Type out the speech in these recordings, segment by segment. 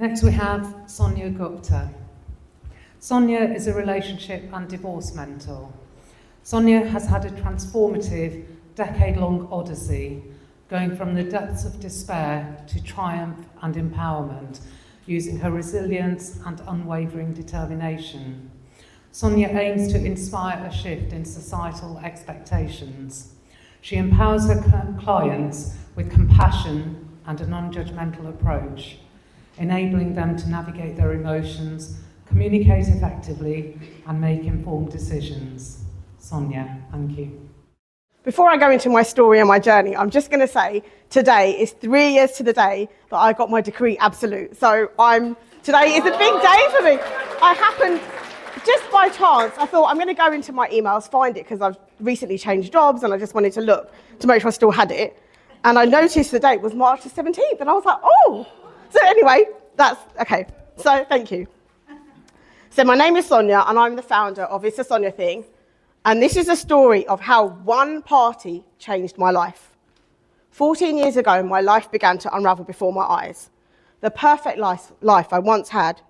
Next we have Sonia Gupta. Sonia is a relationship and divorce mentor. Sonia has had a transformative, decade-long odyssey, going from the depths of despair to triumph and empowerment, using her resilience and unwavering determination. Sonia aims to inspire a shift in societal expectations. She empowers her clients with compassion and a non-judgmental approach, enabling them to navigate their emotions, communicate effectively, and make informed decisions. Sonia, thank you. Before I go into my story and my journey, I'm just going to say today is 3 years to the day that I got my degree absolute. So today is a big day for me. I happened, just by chance, I thought I'm going to go into my emails, find it, because I've recently changed jobs and I just wanted to look to make sure I still had it. And I noticed the date was March the 17th, and I was like, oh! So anyway, that's okay. So thank you. So my name is Sonia, and I'm the founder of It's a Sonia Thing. And this is a story of how one party changed my life. 14 years ago, my life began to unravel before my eyes. The perfect life I once had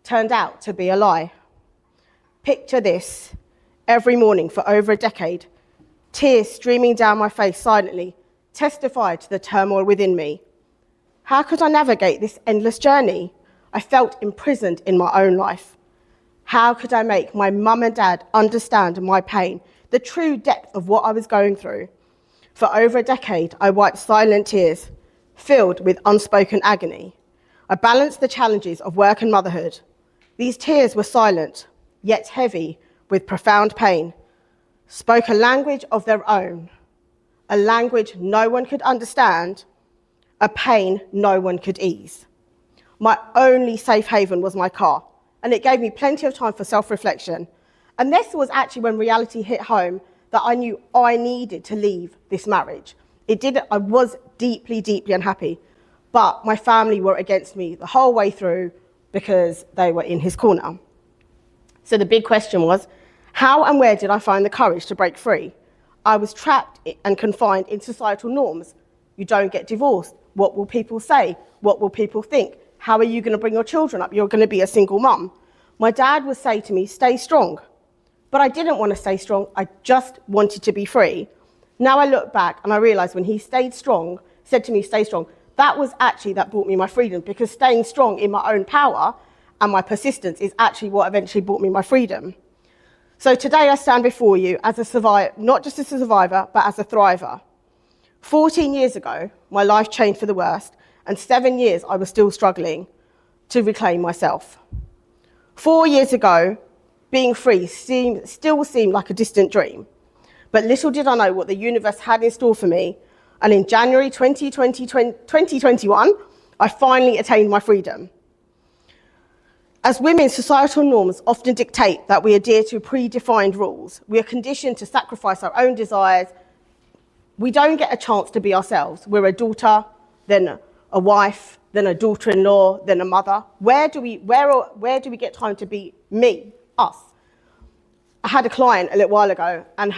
turned out to be a lie. Picture this: every morning for over a decade, tears streaming down my face silently testified to the turmoil within me. How could I navigate this endless journey? I felt imprisoned in my own life. How could I make my mum and dad understand my pain, the true depth of what I was going through? For over a decade, I wiped silent tears, filled with unspoken agony. I balanced the challenges of work and motherhood. These tears were silent, yet heavy with profound pain, spoke a language of their own, a language no one could understand, a pain no one could ease. My only safe haven was my car, and it gave me plenty of time for self-reflection. And this was actually when reality hit home, that I knew I needed to leave this marriage. I was deeply, deeply unhappy, but my family were against me the whole way through because they were in his corner. So the big question was, how and where did I find the courage to break free? I was trapped and confined in societal norms. You don't get divorced. What will people say? What will people think? How are you going to bring your children up? You're going to be a single mum. My dad would say to me, stay strong. But I didn't want to stay strong. I just wanted to be free. Now I look back and I realize when he said to me, stay strong, that brought me my freedom, because staying strong in my own power and my persistence is actually what eventually brought me my freedom. So today I stand before you as a survivor, not just as a survivor, but as a thriver. 14 years ago, my life changed for the worst, and 7 years I was still struggling to reclaim myself. 4 years ago, being free still seemed like a distant dream, but little did I know what the universe had in store for me, and in January 2021, I finally attained my freedom. As women, societal norms often dictate that we adhere to predefined rules. We are conditioned to sacrifice our own desires. We don't get a chance to be ourselves. We're a daughter, then a wife, then a daughter-in-law, then a mother. Where do we get time to be me, us? I had a client a little while ago, and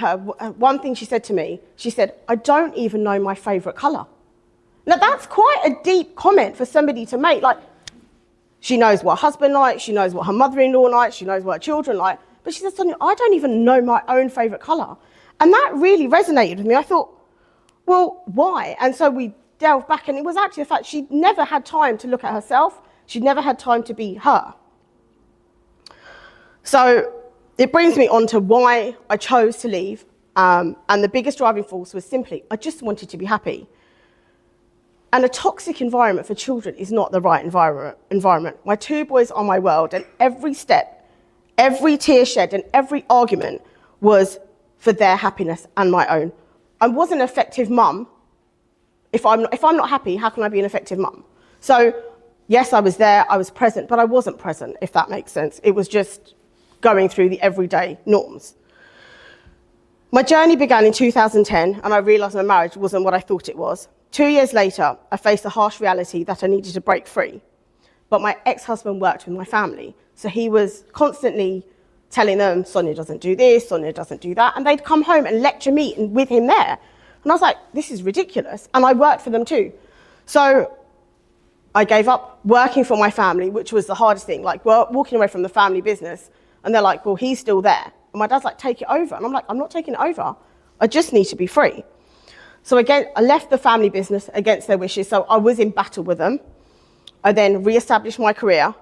one thing she said to me, she said, I don't even know my favourite colour. Now that's quite a deep comment for somebody to make. Like, she knows what her husband likes, she knows what her mother-in-law likes, she knows what her children like, but she said, Sonia, I don't even know my own favourite colour. And that really resonated with me. I thought, well, why? And so we delved back, and it was actually the fact she'd never had time to look at herself. She'd never had time to be her. So it brings me on to why I chose to leave. And the biggest driving force was simply, I just wanted to be happy. And a toxic environment for children is not the right environment. My 2 boys are my world, and every step, every tear shed, and every argument was for their happiness and my own. I wasn't an effective mum. If I'm not happy, how can I be an effective mum? So yes, I was there, I was present, but I wasn't present, if that makes sense. It was just going through the everyday norms. My journey began in 2010, and I realised my marriage wasn't what I thought it was. 2 years later, I faced the harsh reality that I needed to break free. But my ex-husband worked with my family, so he was constantly telling them, Sonia doesn't do this, Sonia doesn't do that, and they'd come home and lecture me with him there. And I was like, this is ridiculous, and I worked for them too. So I gave up working for my family, which was the hardest thing, like walking away from the family business. And they're like, well, he's still there. And my dad's like, take it over. And I'm like, I'm not taking it over. I just need to be free. So again, I left the family business against their wishes. So I was in battle with them. I then re-established my career.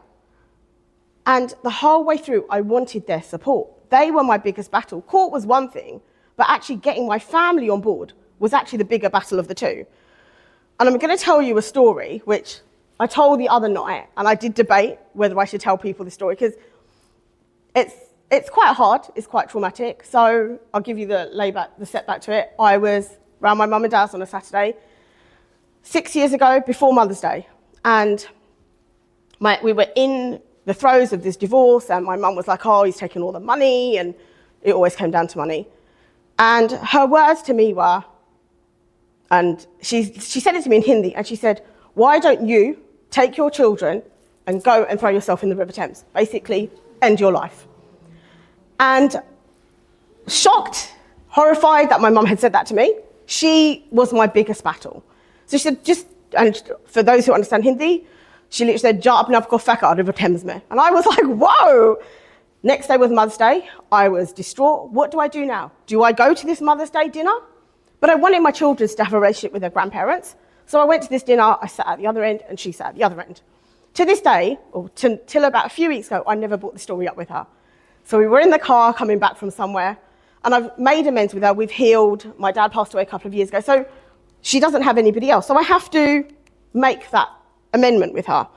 And the whole way through, I wanted their support. They were my biggest battle. Court was one thing, but actually getting my family on board was actually the bigger battle of the two. And I'm going to tell you a story, which I told the other night, and I did debate whether I should tell people the story, because it's quite hard, it's quite traumatic. So I'll give you the setback to it. I was around my mum and dad's on a Saturday, 6 years ago, before Mother's Day. And we were in the throes of this divorce, and my mum was like, oh, he's taking all the money, and it always came down to money. And her words to me were, and she said it to me in Hindi, and she said, why don't you take your children and go and throw yourself in the River Thames? Basically, end your life. And shocked, horrified that my mum had said that to me, she was my biggest battle. So she said, and for those who understand Hindi, she literally said, ja apne aap ko feka River Thames mein. And I was like, whoa. Next day was Mother's Day. I was distraught. What do I do now? Do I go to this Mother's Day dinner? But I wanted my children to have a relationship with their grandparents. So I went to this dinner. I sat at the other end, and she sat at the other end. To this day, or till about a few weeks ago, I never brought the story up with her. So we were in the car coming back from somewhere, and I've made amends with her. We've healed. My dad passed away a couple of years ago. So she doesn't have anybody else. So I have to make that amendment with her.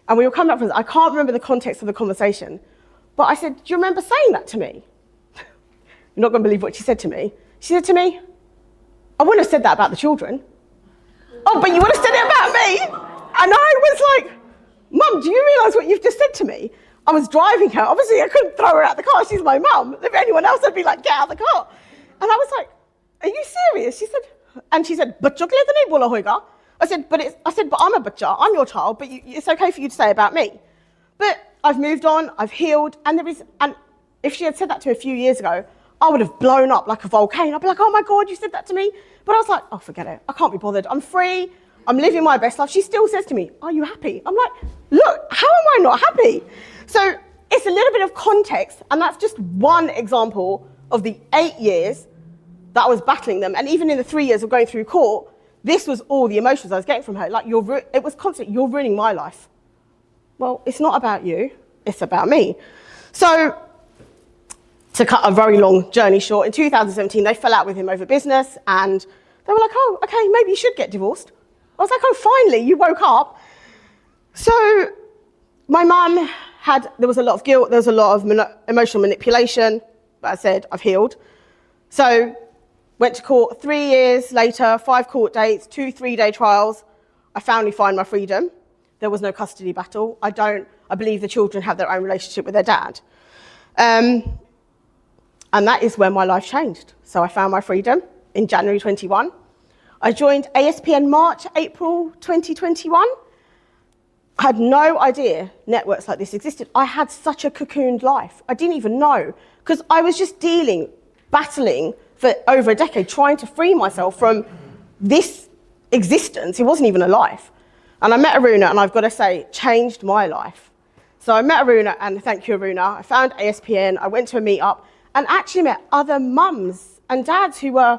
And we were coming up from, I can't remember the context of the conversation, but I said, do you remember saying that to me? You're not going to believe what she said to me. She said to me, I wouldn't have said that about the children. Oh, but you would have said it about me. And I was like, Mum, do you realise what you've just said to me? I was driving her. Obviously, I couldn't throw her out the car. She's my mum. If anyone else, I'd be like, get out of the car. And I was like, are you serious? She said, bachcho ke liye to nahi bola hoega. I said, but I'm a bachcha. I'm your child, but it's okay for you to say about me. But I've moved on. I've healed. And if she had said that to me a few years ago, I would have blown up like a volcano. I'd be like, oh my God, you said that to me. But I was like, oh, forget it. I can't be bothered. I'm free. I'm living my best life. She still says to me, are you happy? I'm like, look, how am I not happy? So it's a little bit of context. And that's just one example of the 8 years that I was battling them. And even in the 3 years of going through court, this was all the emotions I was getting from her. Like, it was constant, you're ruining my life. Well, it's not about you. It's about me. So to cut a very long journey short, in 2017, they fell out with him over business, and they were like, oh, okay, maybe you should get divorced. I was like, oh, finally, you woke up. So my mum there was a lot of guilt, there was a lot of emotional manipulation, but I said, I've healed. So went to court 3 years later, 5 court dates, 2 3-day trials. I finally find my freedom. There was no custody battle. I believe the children have their own relationship with their dad. And that is when my life changed. So I found my freedom in January 21. I joined ASPN April 2021. I had no idea networks like this existed. I had such a cocooned life. I didn't even know, because I was just battling for over a decade, trying to free myself from this existence. It wasn't even a life. And I met Aruna, and I've got to say, changed my life. So I met Aruna, and thank you, Aruna. I found ASPN, I went to a meetup, and actually met other mums and dads who were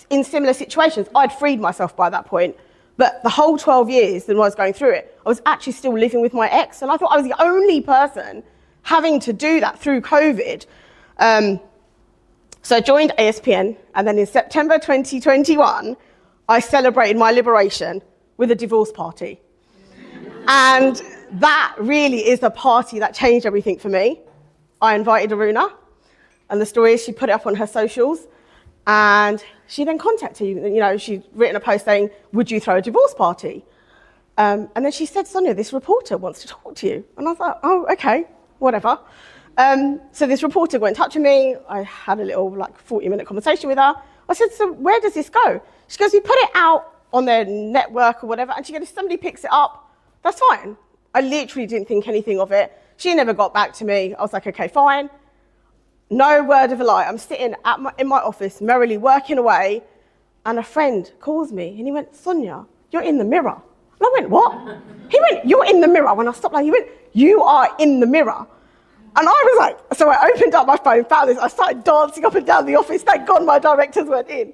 in similar situations. I'd freed myself by that point, but the whole 12 years that I was going through it, I was actually still living with my ex, and I thought I was the only person having to do that through COVID. So I joined ASPN, and then in September 2021, I celebrated my liberation with a divorce party. And that really is the party that changed everything for me. I invited Aruna, and the story is she put it up on her socials, and she then contacted you. She'd written a post saying, would you throw a divorce party? And then she said, Sonia, this reporter wants to talk to you. And I was like, oh, okay, whatever. So this reporter got in touch with me. I had a little 40-minute conversation with her. I said, so where does this go? She goes, we put it out on their network or whatever. And she goes, if somebody picks it up, that's fine. I literally didn't think anything of it. She never got back to me. I was like, okay, fine. No word of a lie. I'm sitting in my office, merrily working away, and a friend calls me, and he went, Sonia, you're in the mirror. And I went, what? He went, you're in the mirror. When I stopped, he went, you are in the mirror. And I was like, so I opened up my phone, found this, I started dancing up and down the office. Thank God my directors weren't in.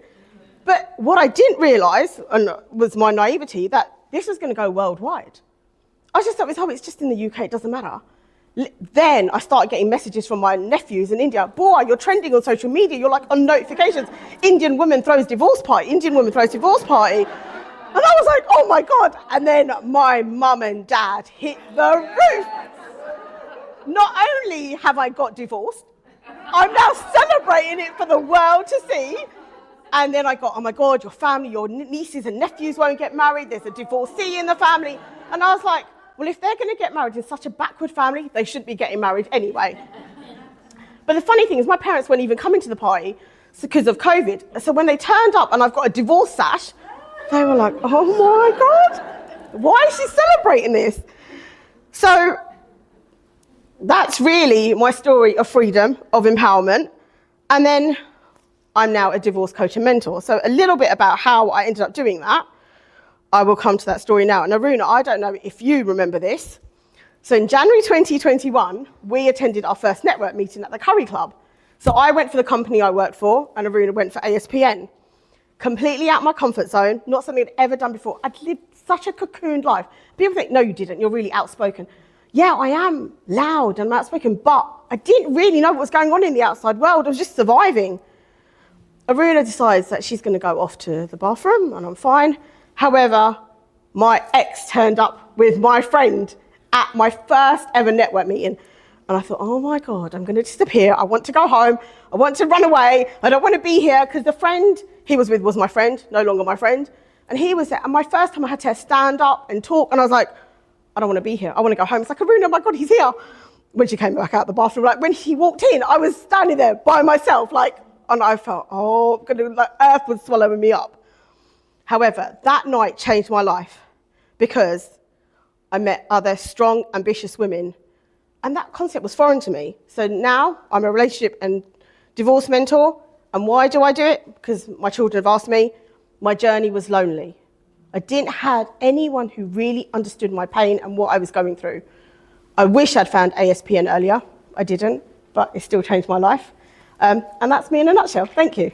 But what I didn't realise, and was my naivety, that this was going to go worldwide. I just thought, it's just in the UK, it doesn't matter. Then I started getting messages from my nephews in India. Boy, you're trending on social media, you're like on notifications. Indian woman throws divorce party, Indian woman throws divorce party. And I was like, oh my God. And then my mum and dad hit the roof. Not only have I got divorced, I'm now celebrating it for the world to see. And then I got, oh my God, your family, your nieces and nephews won't get married. There's a divorcee in the family. And I was like, well, if they're going to get married in such a backward family, they shouldn't be getting married anyway. But the funny thing is my parents weren't even coming to the party because of COVID. So when they turned up and I've got a divorce sash, they were like, oh my God, why is she celebrating this? So that's really my story of freedom, of empowerment. And then I'm now a divorce coach and mentor. So a little bit about how I ended up doing that. I will come to that story now. And Aruna, I don't know if you remember this. So in January 2021, we attended our first network meeting at the Curry Club. So I went for the company I worked for, and Aruna went for ASPN. Completely out of my comfort zone, not something I'd ever done before. I'd lived such a cocooned life. People think, no, you didn't, you're really outspoken. Yeah, I am loud and outspoken, but I didn't really know what was going on in the outside world. I was just surviving. Aruna decides that she's going to go off to the bathroom, and I'm fine. However, my ex turned up with my friend at my first ever network meeting. And I thought, oh my God, I'm going to disappear. I want to go home. I want to run away. I don't want to be here, because the friend he was with was my friend, no longer my friend. And he was there. And my first time I had to stand up and talk. And I was like, I don't want to be here. I want to go home. It's like, Aruna, oh my God, he's here. When she came back out the bathroom, like when he walked in, I was standing there by myself, like, and I felt, oh, like earth was swallowing me up. However, that night changed my life, because I met other strong, ambitious women, and that concept was foreign to me. So now I'm a relationship and divorce mentor. And why do I do it? Because my children have asked me. My journey was lonely. I didn't have anyone who really understood my pain and what I was going through. I wish I'd found ASPN earlier. I didn't, but it still changed my life. And that's me in a nutshell. Thank you.